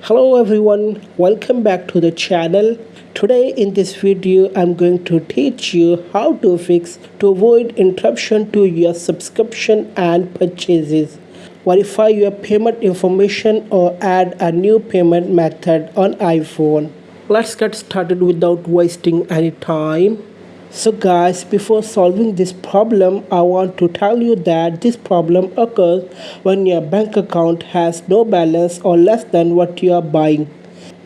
Hello everyone, welcome back to the channel. Today in this video I'm going to teach you how to fix to avoid interruption to your subscription and purchases. Verify your payment information or add a new payment method on iPhone. Let's get started without wasting any time. So guys, before solving this problem, I want to tell you that this problem occurs when your bank account has no balance or less than what you are buying.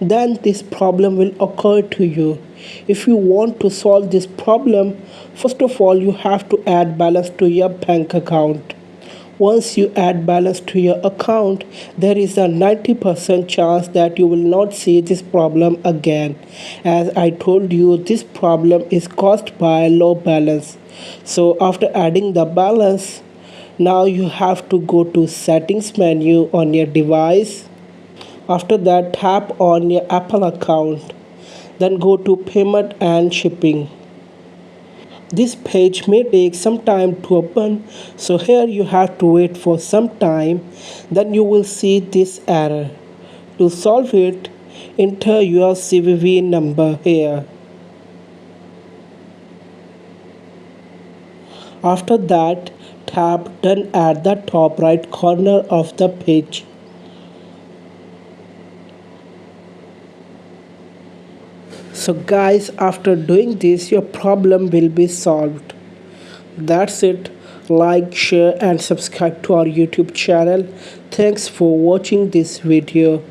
Then this problem will occur to you. If you want to solve this problem, first of all you have to add balance to your bank account. Once you add balance to your account, there is a 90% chance that you will not see this problem again. As I told you, this problem is caused by low balance. So after adding the balance, now you have to go to settings menu on your device. After that, tap on your Apple account. Then go to payment and shipping. This page may take some time to open, so here you have to wait for some time. Then you will see this error. To solve it, enter your CVV number here. After that, tap Done at the top right corner of the page. So guys, after doing this, your problem will be solved. That's it. Like, share and subscribe to our YouTube channel. Thanks for watching this video.